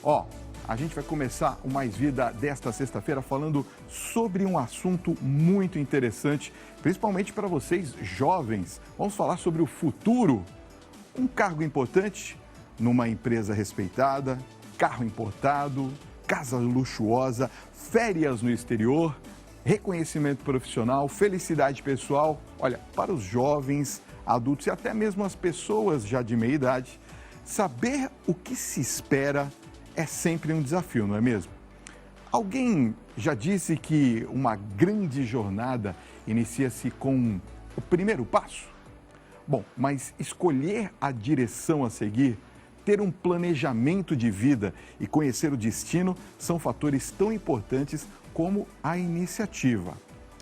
Ó, a gente vai começar o Mais Vida desta sexta-feira falando sobre um assunto muito interessante, principalmente para vocês jovens. Vamos falar sobre o futuro. Um cargo importante numa empresa respeitada, carro importado, casa luxuosa, férias no exterior, reconhecimento profissional, felicidade pessoal. Olha, para os jovens, adultos e até mesmo as pessoas já de meia idade, saber o que se espera é sempre um desafio, não é mesmo? Alguém já disse que uma grande jornada inicia-se com o primeiro passo? Bom, mas escolher a direção a seguir, ter um planejamento de vida e conhecer o destino são fatores tão importantes como a iniciativa.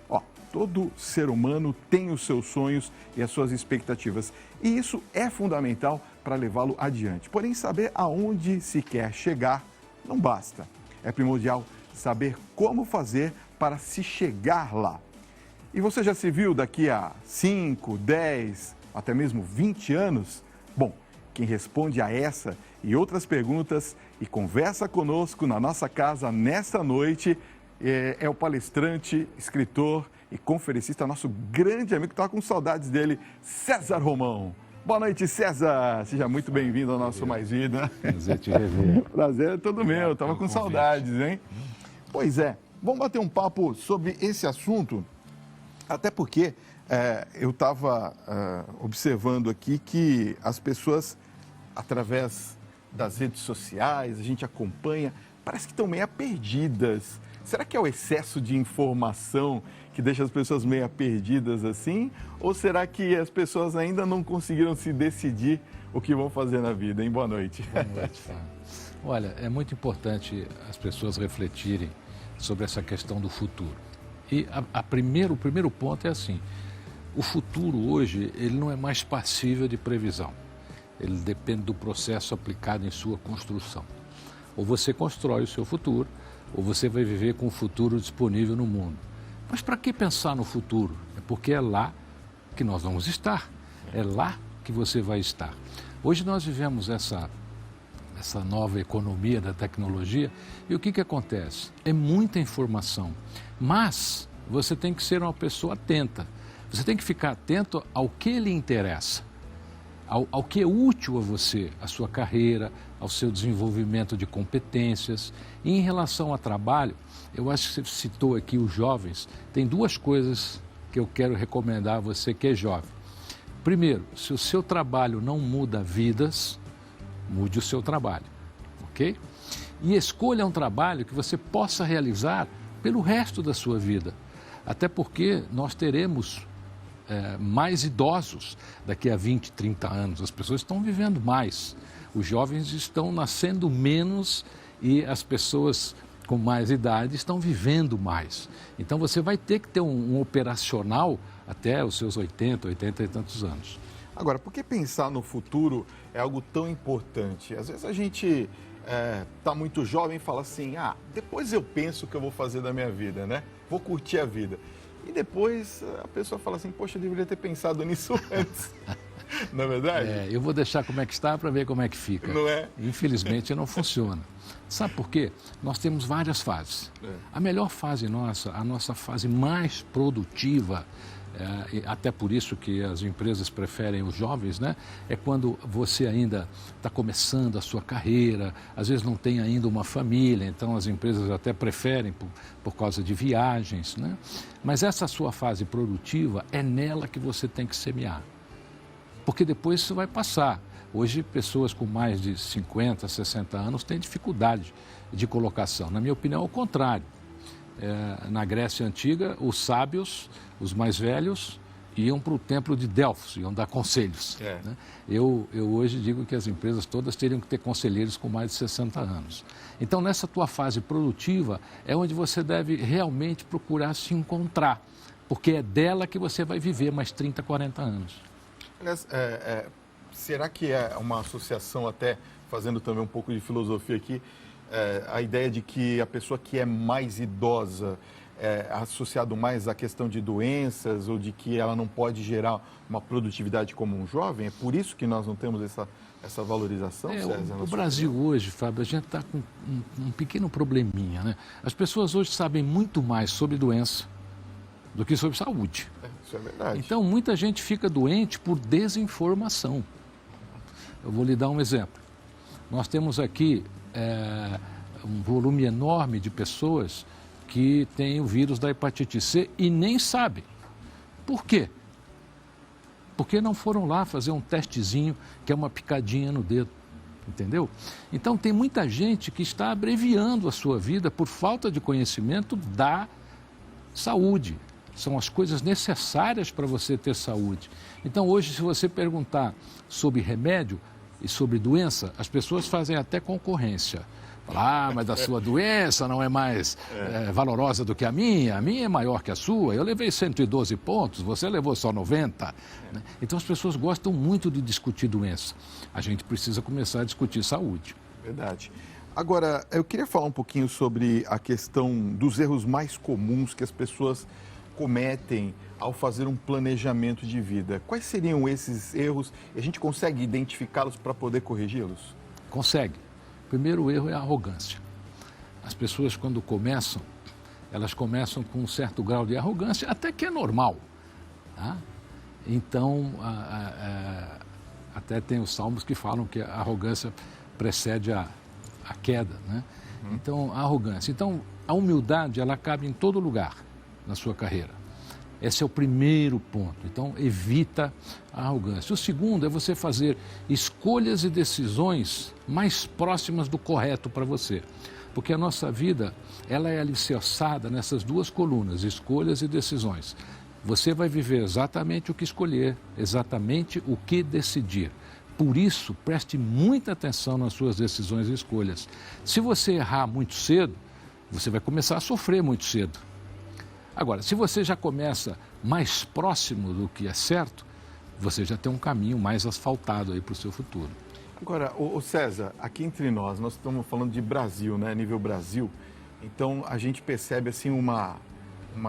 Ó, todo ser humano tem os seus sonhos e as suas expectativas, e isso é fundamental para levá-lo adiante. Porém, saber aonde se quer chegar não basta. É primordial saber como fazer para se chegar lá. E você já se viu daqui a 5, 10, até mesmo 20 anos? Bom, quem responde a essa e outras perguntas e conversa conosco na nossa casa nesta noite é o palestrante, escritor e conferencista, nosso grande amigo, que estava com saudades dele, César Romão. Boa noite, César. Seja muito bem-vindo ao nosso Mais Vida. Prazer te rever. Prazer é todo meu. Estava com saudades, hein? Pois é. Vamos bater um papo sobre esse assunto, até porque eu estava observando aqui que as pessoas, através das redes sociais, a gente acompanha, parece que estão meio perdidas. Será que é o excesso de informação que deixa as pessoas meio perdidas assim? Ou será que as pessoas ainda não conseguiram se decidir o que vão fazer na vida, hein? Boa noite. Boa noite, Fábio. Olha, é muito importante as pessoas refletirem sobre essa questão do futuro. E o primeiro ponto é assim, o futuro hoje, ele não é mais passível de previsão. Ele depende do processo aplicado em sua construção. Ou você constrói o seu futuro, ou você vai viver com o futuro disponível no mundo. Mas para que pensar no futuro? É porque é lá que nós vamos estar, é lá que você vai estar. Hoje nós vivemos essa nova economia da tecnologia e o que acontece? É muita informação, mas você tem que ser uma pessoa atenta, você tem que ficar atento ao que lhe interessa. Ao que é útil a você, a sua carreira, ao seu desenvolvimento de competências. E em relação ao trabalho, eu acho que você citou aqui os jovens, tem duas coisas que eu quero recomendar a você que é jovem. Primeiro, se o seu trabalho não muda vidas, mude o seu trabalho, ok? E escolha um trabalho que você possa realizar pelo resto da sua vida, até porque nós teremos mais idosos daqui a 20, 30 anos. As pessoas estão vivendo mais, os jovens estão nascendo menos e as pessoas com mais idade estão vivendo mais. Então você vai ter que ter um operacional até os seus 80 e tantos anos. Agora, por que pensar no futuro é algo tão importante? Às vezes a gente está muito jovem e fala assim, depois eu penso o que eu vou fazer da minha vida, né? Vou curtir a vida. E depois a pessoa fala assim, poxa, eu deveria ter pensado nisso antes. Não é verdade? Eu vou deixar como é que está para ver como é que fica. Não é? Infelizmente não funciona. Sabe por quê? Nós temos várias fases. A melhor fase nossa, a nossa fase mais produtiva, até por isso que as empresas preferem os jovens, né? É quando você ainda está começando a sua carreira, às vezes não tem ainda uma família, então as empresas até preferem por causa de viagens, né? Mas essa sua fase produtiva é nela que você tem que semear, porque depois isso vai passar. Hoje, pessoas com mais de 50, 60 anos têm dificuldade de colocação. Na minha opinião, ao contrário. Na Grécia Antiga, os sábios, os mais velhos, iam para o templo de Delfos, iam dar conselhos. Né? Eu hoje digo que as empresas todas teriam que ter conselheiros com mais de 60 anos. Então, nessa tua fase produtiva, é onde você deve realmente procurar se encontrar, porque é dela que você vai viver mais 30, 40 anos. Aliás, será que é uma associação, até fazendo também um pouco de filosofia aqui, a ideia de que a pessoa que é mais idosa é associado mais à questão de doenças ou de que ela não pode gerar uma produtividade como um jovem? É por isso que nós não temos essa essa valorização, César? O Brasil hoje, Fábio, a gente está com um pequeno probleminha, né? As pessoas hoje sabem muito mais sobre doença do que sobre saúde. Isso é verdade. Então, muita gente fica doente por desinformação. Eu vou lhe dar um exemplo. Nós temos aqui um volume enorme de pessoas que têm o vírus da hepatite C e nem sabem. Por quê? Porque não foram lá fazer um testezinho, que é uma picadinha no dedo, entendeu? Então, tem muita gente que está abreviando a sua vida por falta de conhecimento da saúde. São as coisas necessárias para você ter saúde. Então, hoje, se você perguntar sobre remédio e sobre doença, as pessoas fazem até concorrência. Mas a sua doença não é mais valorosa do que a minha é maior que a sua, eu levei 112 pontos, você levou só 90. Né? Então as pessoas gostam muito de discutir doença. A gente precisa começar a discutir saúde. Verdade. Agora, eu queria falar um pouquinho sobre a questão dos erros mais comuns que as pessoas cometem ao fazer um planejamento de vida. Quais seriam esses erros? E a gente consegue identificá-los para poder corrigi-los? Consegue. O primeiro erro é a arrogância. As pessoas, quando começam, elas começam com um certo grau de arrogância, até que é normal. Tá? Então, até tem os salmos que falam que a arrogância precede a queda. Né? Então, a arrogância. Então, a humildade, ela cabe em todo lugar na sua carreira. Esse é o primeiro ponto. Então, evita a arrogância. O segundo é você fazer escolhas e decisões mais próximas do correto para você. Porque a nossa vida, ela é alicerçada nessas duas colunas, escolhas e decisões. Você vai viver exatamente o que escolher, exatamente o que decidir. Por isso, preste muita atenção nas suas decisões e escolhas. Se você errar muito cedo, você vai começar a sofrer muito cedo. Agora, se você já começa mais próximo do que é certo, você já tem um caminho mais asfaltado aí para o seu futuro. Agora, o César, aqui entre nós estamos falando de Brasil, né? Nível Brasil. Então, a gente percebe assim uma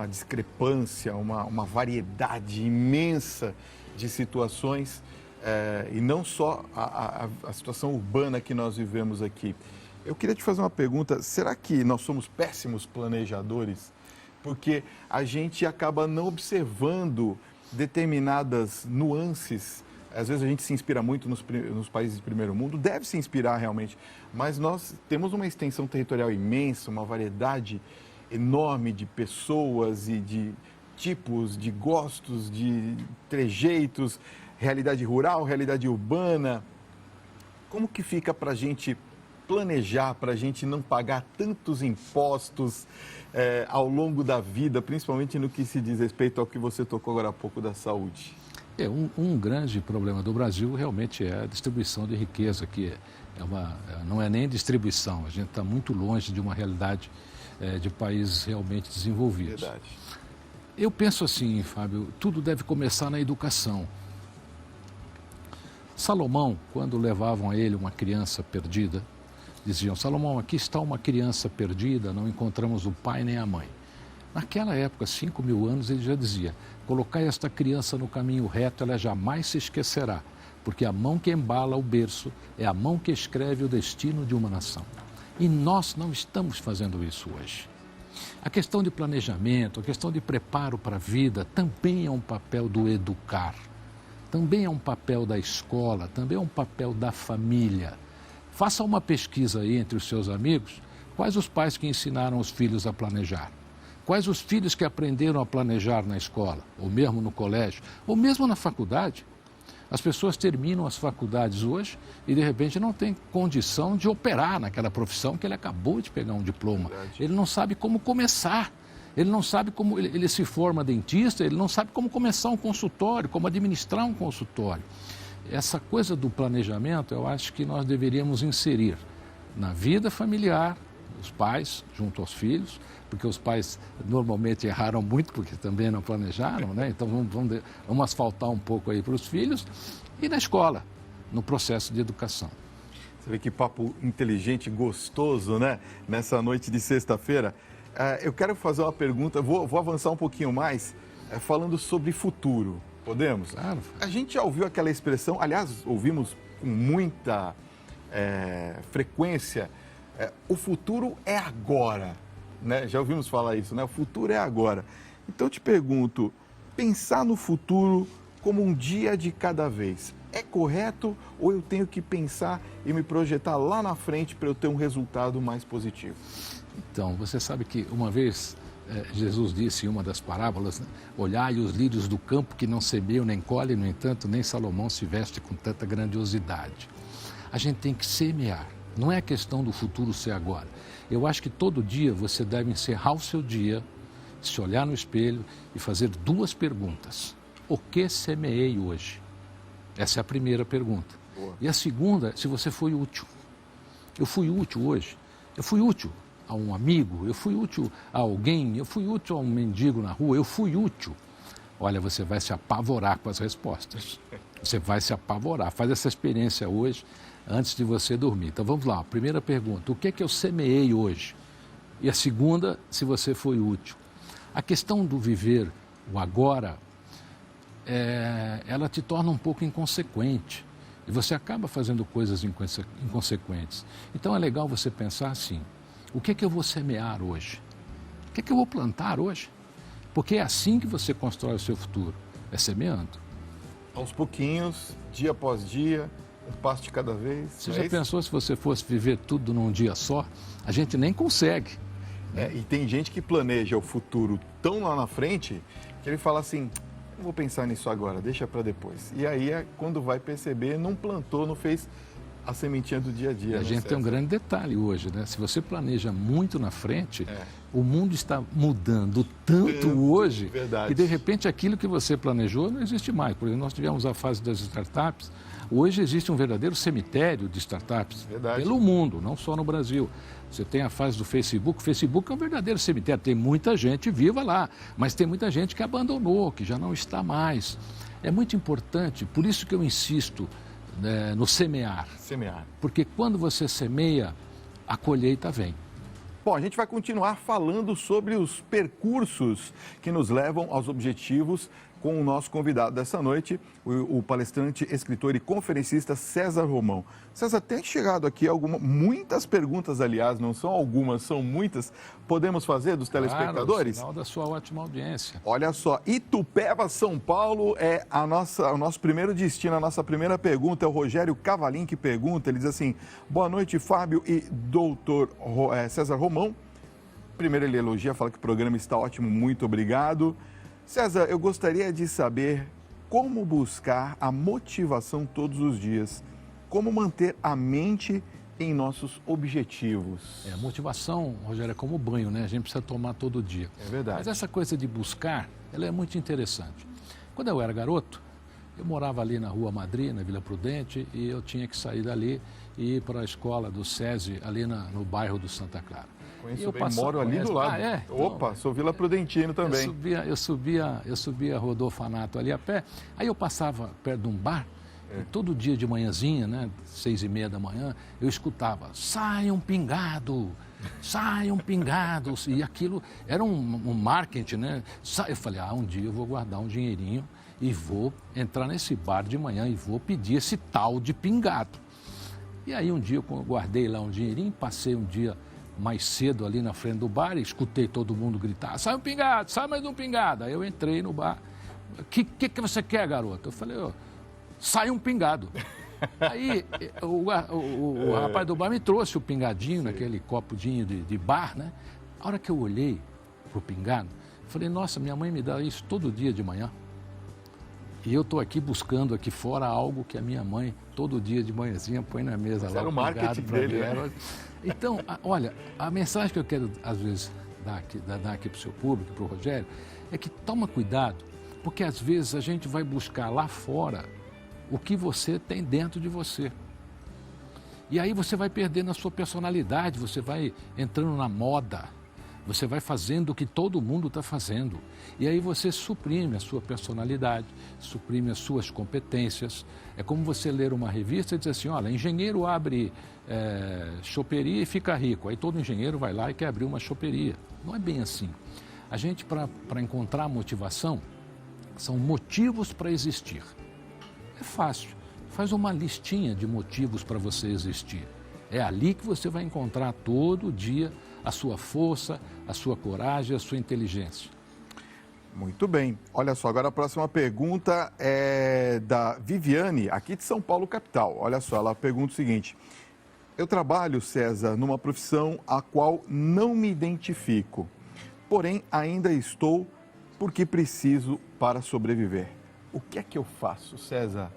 discrepância, uma variedade imensa de situações e não só a situação urbana que nós vivemos aqui. Eu queria te fazer uma pergunta, será que nós somos péssimos planejadores? Porque a gente acaba não observando determinadas nuances. Às vezes a gente se inspira muito nos países de primeiro mundo, deve se inspirar realmente, mas nós temos uma extensão territorial imensa, uma variedade enorme de pessoas e de tipos, de gostos, de trejeitos, realidade rural, realidade urbana. Como que fica para a gente planejar, para a gente não pagar tantos impostos ao longo da vida, principalmente no que se diz respeito ao que você tocou agora há pouco da saúde? Um grande problema do Brasil realmente é a distribuição de riqueza, que não é nem distribuição, a gente está muito longe de uma realidade de países realmente desenvolvidos. Verdade. Eu penso assim, Fábio, tudo deve começar na educação. Salomão, quando levavam a ele uma criança perdida, diziam: Salomão, aqui está uma criança perdida, não encontramos o pai nem a mãe. Naquela época, 5.000 anos, ele já dizia: colocai esta criança no caminho reto, ela jamais se esquecerá, porque a mão que embala o berço é a mão que escreve o destino de uma nação. E nós não estamos fazendo isso hoje. A questão de planejamento, a questão de preparo para a vida também é um papel do educar, também é um papel da escola, também é um papel da família. Faça uma pesquisa aí entre os seus amigos, quais os pais que ensinaram os filhos a planejar? Quais os filhos que aprenderam a planejar na escola, ou mesmo no colégio, ou mesmo na faculdade? As pessoas terminam as faculdades hoje e, de repente, não tem condição de operar naquela profissão que ele acabou de pegar um diploma. Verdade. Ele não sabe como começar, ele não sabe como... Ele se forma dentista, ele não sabe como começar um consultório, como administrar um consultório. Essa coisa do planejamento, eu acho que nós deveríamos inserir na vida familiar, os pais junto aos filhos, porque os pais normalmente erraram muito, porque também não planejaram, né? Então vamos asfaltar um pouco aí para os filhos, e na escola, no processo de educação. Você vê que papo inteligente, gostoso, né? Nessa noite de sexta-feira. Eu quero fazer uma pergunta, vou avançar um pouquinho mais, falando sobre futuro. Podemos? Claro. A gente já ouviu aquela expressão, aliás, ouvimos com muita frequência, o futuro é agora, né? Já ouvimos falar isso, né? O futuro é agora. Então eu te pergunto, pensar no futuro como um dia de cada vez, é correto ou eu tenho que pensar e me projetar lá na frente para eu ter um resultado mais positivo? Então, você sabe que uma vez Jesus disse em uma das parábolas, né? Olhai os lírios do campo que não semeiam nem colhem, no entanto, nem Salomão se veste com tanta grandiosidade. A gente tem que semear, não é questão do futuro ser agora. Eu acho que todo dia você deve encerrar o seu dia, se olhar no espelho e fazer duas perguntas. O que semeei hoje? Essa é a primeira pergunta. Boa. E a segunda, se você foi útil. Eu fui útil hoje? Eu fui útil a um amigo? Eu fui útil a alguém? Eu fui útil a um mendigo na rua? Eu fui útil? Olha, você vai se apavorar com as respostas. Você vai se apavorar. Faz essa experiência hoje, antes de você dormir. Então vamos lá, a primeira pergunta, o que é que eu semeei hoje? E a segunda, se você foi útil. A questão do viver o agora, ela te torna um pouco inconsequente. E você acaba fazendo coisas inconsequentes. Então é legal você pensar assim, o que é que eu vou semear hoje? O que é que eu vou plantar hoje? Porque é assim que você constrói o seu futuro, é semeando. Aos pouquinhos, dia após dia, um passo de cada vez. Você já pensou se você fosse viver tudo num dia só? A gente nem consegue. E tem gente que planeja o futuro tão lá na frente que ele fala assim, não vou pensar nisso agora, deixa para depois. E aí, quando vai perceber, não plantou, não fez a sementinha do dia a dia. A gente tem um grande detalhe hoje, né? Se você planeja muito na frente, o mundo está mudando tanto hoje que, de repente, aquilo que você planejou não existe mais. Por exemplo, nós tivemos a fase das startups. Hoje existe um verdadeiro cemitério de startups pelo mundo, não só no Brasil. Você tem a fase do Facebook. O Facebook é um verdadeiro cemitério. Tem muita gente viva lá, mas tem muita gente que abandonou, que já não está mais. É muito importante, por isso que eu insisto no semear. Porque quando você semeia, a colheita vem. Bom, a gente vai continuar falando sobre os percursos que nos levam aos objetivos com o nosso convidado dessa noite, o palestrante, escritor e conferencista César Romão. César, tem chegado aqui muitas perguntas, aliás, não são algumas, são muitas. Podemos fazer dos telespectadores? Claro, sinal da sua ótima audiência. Olha só, Itupeva, São Paulo é o nosso primeiro destino, a nossa primeira pergunta é o Rogério Cavalim que pergunta, ele diz assim, boa noite, Fábio e doutor César Romão. Primeiro ele elogia, fala que o programa está ótimo, muito obrigado. César, eu gostaria de saber como buscar a motivação todos os dias, como manter a mente em nossos objetivos. A motivação, Rogério, é como banho, né? A gente precisa tomar todo dia. É verdade. Mas essa coisa de buscar, ela é muito interessante. Quando eu era garoto, eu morava ali na Rua Madri, na Vila Prudente, e eu tinha que sair dali e ir para a escola do SESI, ali no bairro do Santa Clara. Conheço bem, moro ali do lado. Então, opa, sou Vila Prudentino também. Eu subia Rodolfanato ali a pé, aí eu passava perto de um bar, e todo dia de manhãzinha, né, 6h30 da manhã, eu escutava, sai um pingado, e aquilo era um marketing, né? Eu falei, um dia eu vou guardar um dinheirinho e vou entrar nesse bar de manhã e vou pedir esse tal de pingado. E aí um dia eu guardei lá um dinheirinho, passei um dia mais cedo ali na frente do bar e escutei todo mundo gritar, sai um pingado, sai mais um pingado. Aí eu entrei no bar, o que você quer, garoto? Eu falei, sai um pingado. Aí o rapaz do bar me trouxe o pingadinho, naquele copodinho de bar, né? A hora que eu olhei pro pingado, eu falei, nossa, minha mãe me dá isso todo dia de manhã. E eu estou aqui buscando aqui fora algo que a minha mãe, todo dia de manhãzinha, põe na mesa lá. Era o marketing dele, né? Então, olha, a mensagem que eu quero, às vezes, dar aqui para o seu público, para o Rogério, é que toma cuidado, porque às vezes a gente vai buscar lá fora o que você tem dentro de você. E aí você vai perdendo a sua personalidade, você vai entrando na moda, você vai fazendo o que todo mundo está fazendo. E aí você suprime a sua personalidade, suprime as suas competências. É como você ler uma revista e dizer assim, olha, engenheiro abre choperia e fica rico. Aí todo engenheiro vai lá e quer abrir uma choperia. Não é bem assim. A gente, para encontrar motivação, são motivos para existir. É fácil. Faz uma listinha de motivos para você existir. É ali que você vai encontrar todo dia a sua força, a sua coragem, a sua inteligência. Muito bem. Olha só, agora a próxima pergunta é da Viviane, aqui de São Paulo, capital. Olha só, ela pergunta o seguinte: eu trabalho, César, numa profissão a qual não me identifico, porém ainda estou porque preciso para sobreviver. O que é que eu faço, César?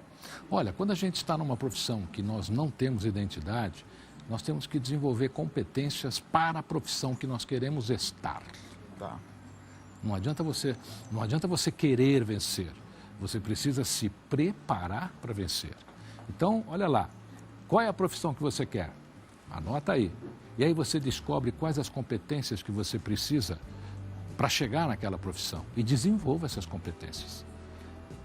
Olha, quando a gente está numa profissão que nós não temos identidade, nós temos que desenvolver competências para a profissão que nós queremos estar. Tá. Não adianta você querer vencer, você precisa se preparar para vencer. Então, olha lá, qual é a profissão que você quer? Anota aí. E aí você descobre quais as competências que você precisa para chegar naquela profissão e desenvolva essas competências.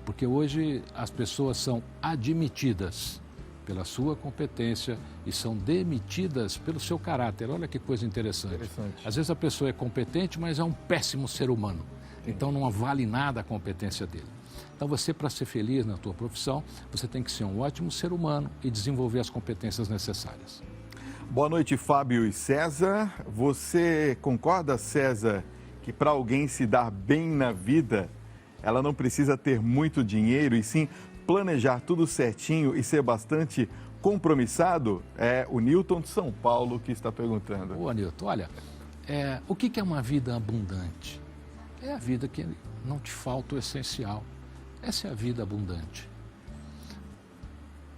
Porque hoje as pessoas são admitidas pela sua competência e são demitidas pelo seu caráter. Olha que coisa interessante. Às vezes a pessoa é competente, mas é um péssimo ser humano. Então não vale nada a competência dele. Então você, para ser feliz na tua profissão, você tem que ser um ótimo ser humano e desenvolver as competências necessárias. Boa noite, Fábio e César. Você concorda, César, que para alguém se dar bem na vida, ela não precisa ter muito dinheiro e sim planejar tudo certinho e ser bastante compromissado? É o Newton de São Paulo que está perguntando. Ô, Newton, olha, o que é uma vida abundante? É a vida que não te falta o essencial. Essa é a vida abundante.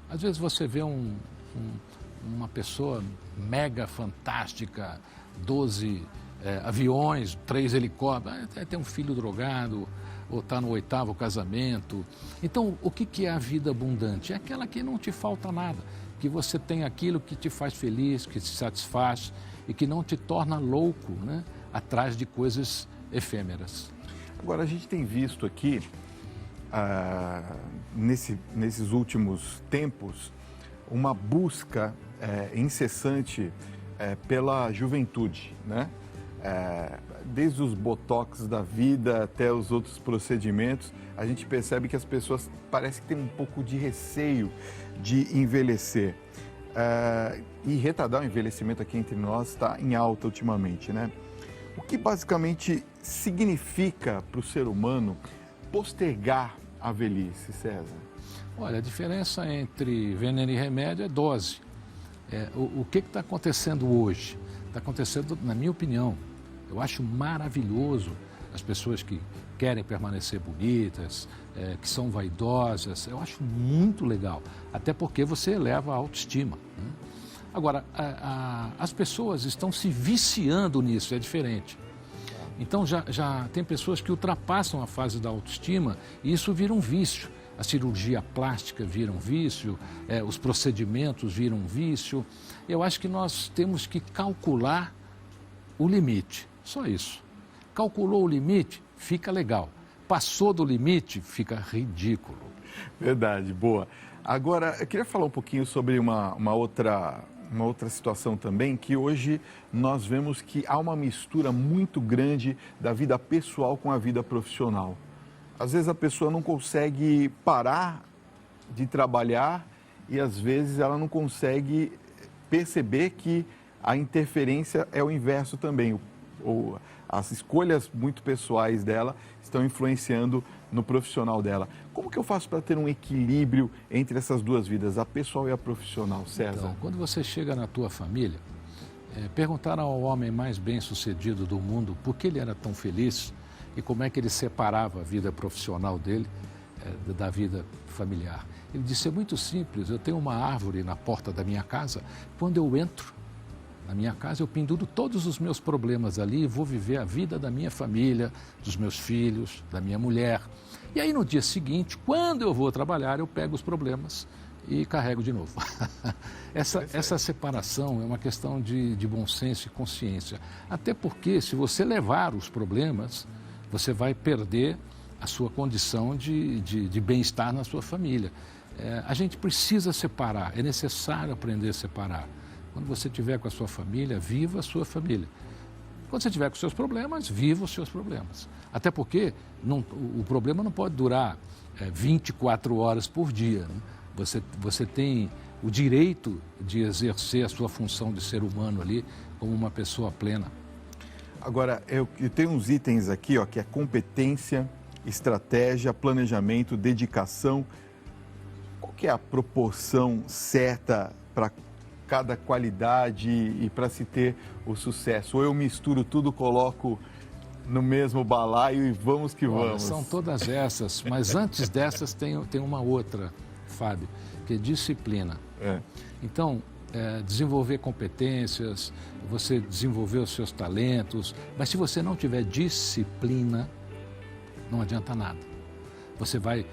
Às vezes você vê uma pessoa mega fantástica, 12 aviões, 3 helicópteros, tem um filho drogado, ou está no 8º casamento. Então, o que é a vida abundante? É aquela que não te falta nada, que você tem aquilo que te faz feliz, que te satisfaz e que não te torna louco, né, atrás de coisas efêmeras. Agora, a gente tem visto aqui, nesses últimos tempos, uma busca incessante pela juventude, né? Desde os botox da vida até os outros procedimentos, a gente percebe que as pessoas parecem que têm um pouco de receio de envelhecer. E retardar o envelhecimento aqui entre nós está em alta ultimamente, né? O que basicamente significa para o ser humano postergar a velhice, César? Olha, a diferença entre veneno e remédio é dose. O que está acontecendo hoje? Está acontecendo, na minha opinião, eu acho maravilhoso as pessoas que querem permanecer bonitas, que são vaidosas, eu acho muito legal, até porque você eleva a autoestima, né? Agora, as pessoas estão se viciando nisso, é diferente. Então já tem pessoas que ultrapassam a fase da autoestima e isso vira um vício. A cirurgia plástica vira um vício, os procedimentos viram um vício. Eu acho que nós temos que calcular o limite, só isso. Calculou o limite, fica legal. Passou do limite, fica ridículo. Verdade, boa. Agora, eu queria falar um pouquinho sobre uma outra situação também, que hoje nós vemos que há uma mistura muito grande da vida pessoal com a vida profissional. Às vezes a pessoa não consegue parar de trabalhar e às vezes ela não consegue perceber que a interferência é o inverso também. As escolhas muito pessoais dela estão influenciando no profissional dela. Como que eu faço para ter um equilíbrio entre essas duas vidas, a pessoal e a profissional, César? Então, quando você chega na tua família, perguntaram ao homem mais bem-sucedido do mundo por que ele era tão feliz e como é que ele separava a vida profissional dele da vida familiar. Ele disse, é muito simples, eu tenho uma árvore na porta da minha casa, quando eu entro na minha casa, eu penduro todos os meus problemas ali e vou viver a vida da minha família, dos meus filhos, da minha mulher. E aí no dia seguinte, quando eu vou trabalhar, eu pego os problemas e carrego de novo. Essa separação é uma questão de bom senso e consciência. Até porque se você levar os problemas, você vai perder a sua condição de bem-estar na sua família. A gente precisa separar, é necessário aprender a separar. Quando você estiver com a sua família, viva a sua família. Quando você estiver com os seus problemas, viva os seus problemas. Até porque o problema não pode durar 24 horas por dia, né? você tem o direito de exercer a sua função de ser humano ali como uma pessoa plena. Agora, eu tenho uns itens aqui, ó, que é competência, estratégia, planejamento, dedicação. Qual que é a proporção certa para cada qualidade e para se ter o sucesso? Ou eu misturo tudo, coloco no mesmo balaio e vamos que vamos? São todas essas, mas antes dessas tem uma outra, Fábio, que é disciplina. Então, desenvolver competências, você desenvolver os seus talentos, mas se você não tiver disciplina, não adianta nada. Você vai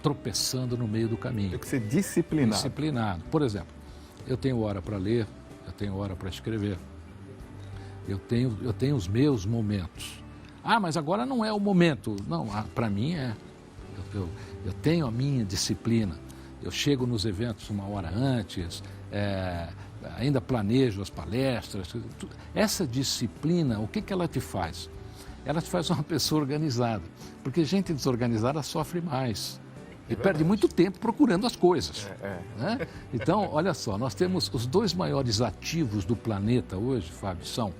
tropeçando no meio do caminho. Tem que ser disciplinado. Disciplinado. Por exemplo, eu tenho hora para ler, eu tenho hora para escrever. Eu tenho os meus momentos. Ah, mas agora não é o momento. Não, para mim é. Eu tenho a minha disciplina. Eu chego nos eventos uma hora antes, ainda planejo as palestras. Essa disciplina, o que ela te faz? Ela te faz uma pessoa organizada. Porque gente desorganizada sofre mais. E perde muito tempo procurando as coisas. Né? Então, olha só, nós temos os dois maiores ativos do planeta hoje, Fábio, são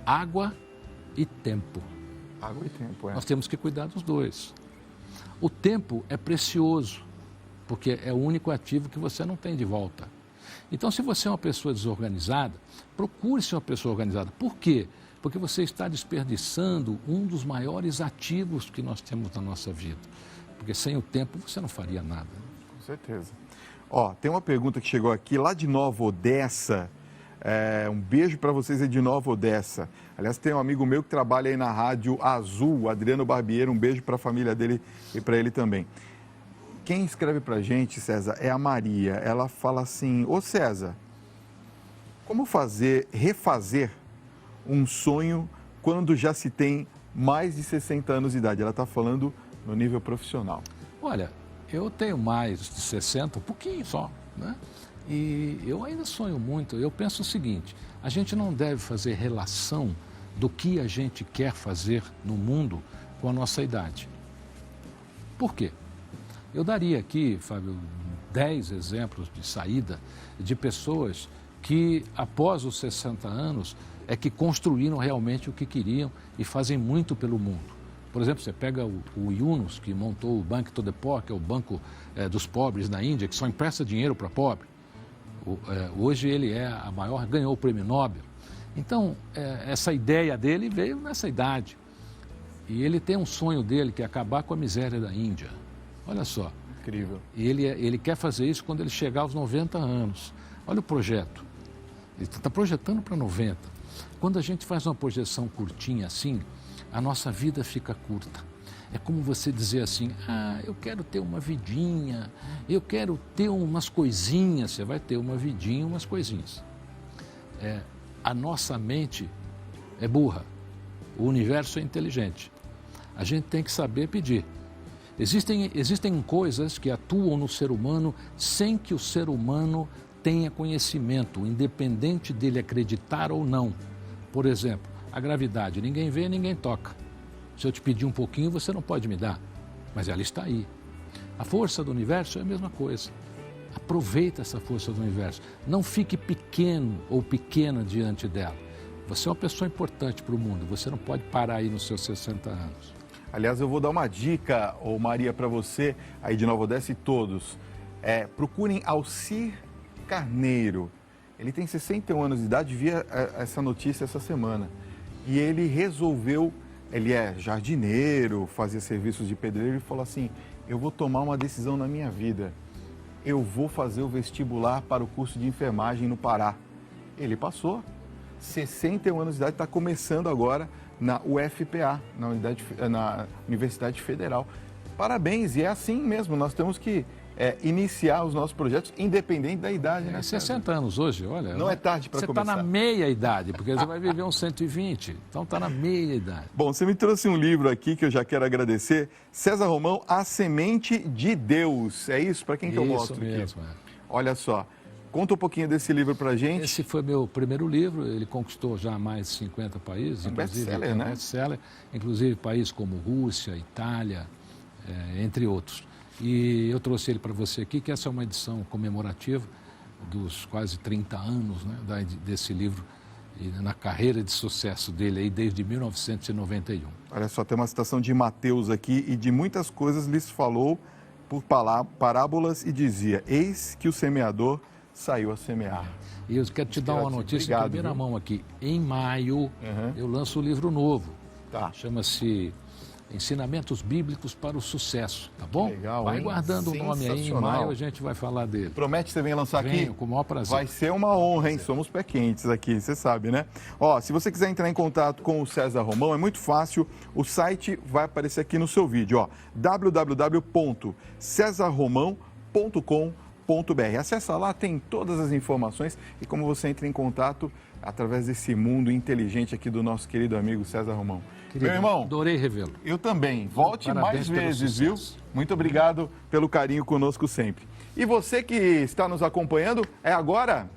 água e tempo. Água e tempo, Nós temos que cuidar dos dois. O tempo é precioso, porque é o único ativo que você não tem de volta. Então, se você é uma pessoa desorganizada, procure ser uma pessoa organizada. Por quê? Porque você está desperdiçando um dos maiores ativos que nós temos na nossa vida. Porque sem o tempo você não faria nada. Com certeza. Ó, tem uma pergunta que chegou aqui lá de Nova Odessa. Um beijo para vocês aí de Nova Odessa. Aliás, tem um amigo meu que trabalha aí na Rádio Azul, Adriano Barbieri. Um beijo para a família dele e para ele também. Quem escreve para a gente, César, é a Maria. Ela fala assim: ô César, como refazer um sonho quando já se tem mais de 60 anos de idade? Ela está falando no nível profissional. Olha, eu tenho mais de 60, um pouquinho só, né? E eu ainda sonho muito. Eu penso o seguinte: a gente não deve fazer relação do que a gente quer fazer no mundo com a nossa idade. Por quê? Eu daria aqui, Fábio, 10 exemplos de saída de pessoas que, após os 60 anos, é que construíram realmente o que queriam e fazem muito pelo mundo. Por exemplo, você pega o Yunus, que montou o Banco do Poor, que é o banco dos pobres na Índia, que só empresta dinheiro para pobre. Hoje ele é a maior, ganhou o prêmio Nobel. Então, essa ideia dele veio nessa idade. E ele tem um sonho dele, que é acabar com a miséria da Índia. Olha só. Incrível. E ele quer fazer isso quando ele chegar aos 90 anos. Olha o projeto. Ele está projetando para 90. Quando a gente faz uma projeção curtinha assim, a nossa vida fica curta. É como você dizer assim: eu quero ter uma vidinha, eu quero ter umas coisinhas. Você vai ter uma vidinha e umas coisinhas. A nossa mente é burra, o universo é inteligente. A gente tem que saber pedir. Existem coisas que atuam no ser humano sem que o ser humano tenha conhecimento, independente dele acreditar ou não. Por exemplo, a gravidade, ninguém vê, ninguém toca. Se eu te pedir um pouquinho, você não pode me dar, mas ela está aí. A força do universo é a mesma coisa. Aproveita essa força do universo. Não fique pequeno ou pequena diante dela. Você é uma pessoa importante para o mundo, você não pode parar aí nos seus 60 anos. Aliás, eu vou dar uma dica, Maria, para você aí de Nova Odessa e todos. Procurem Alcir Carneiro. Ele tem 61 anos de idade, vi essa notícia essa semana. E ele resolveu, ele é jardineiro, fazia serviços de pedreiro e falou assim: eu vou tomar uma decisão na minha vida. Eu vou fazer o vestibular para o curso de enfermagem no Pará. Ele passou. 61 anos de idade, está começando agora na UFPA, na Universidade Federal. Parabéns, e é assim mesmo, nós temos que iniciar os nossos projetos independente da idade. Né, 60 anos hoje, olha. Não é tarde para começar. Você está na meia idade, porque você vai viver uns 120, então está na meia idade. Bom, você me trouxe um livro aqui que eu já quero agradecer. César Romão, A Semente de Deus. É isso? Para quem que eu mostro aqui? Isso mesmo. Olha só. Conta um pouquinho desse livro para gente. Esse foi meu primeiro livro, ele conquistou já mais de 50 países. Um best-seller, né? Best-seller, inclusive países como Rússia, Itália, entre outros. E eu trouxe ele para você aqui, que essa é uma edição comemorativa dos quase 30 anos, né, desse livro, e na carreira de sucesso dele aí desde 1991. Olha só, tem uma citação de Mateus aqui, e de muitas coisas lhes falou por parábolas e dizia: eis que o semeador saiu a semear. E eu quero te dar uma notícia em primeira mão aqui. Em maio, eu lanço um livro novo. Tá. Chama-se Ensinamentos Bíblicos para o Sucesso, tá bom? Legal, vai hein? guardando o nome aí, em maio a gente vai falar dele. Promete que você vem lançar aqui? Venho, com o maior prazer. Vai ser uma honra, hein? Somos pé quentes aqui, você sabe, né? Ó, se você quiser entrar em contato com o César Romão, é muito fácil. O site vai aparecer aqui no seu vídeo, ó. www.cesarromão.com.br. Acessa lá, tem todas as informações e como você entra em contato através desse mundo inteligente aqui do nosso querido amigo César Romão. Querido, meu irmão, adorei revê-lo. Eu também. Volte Parabéns mais vezes, viu? sucesso. Muito obrigado pelo carinho conosco sempre. E você que está nos acompanhando, é agora?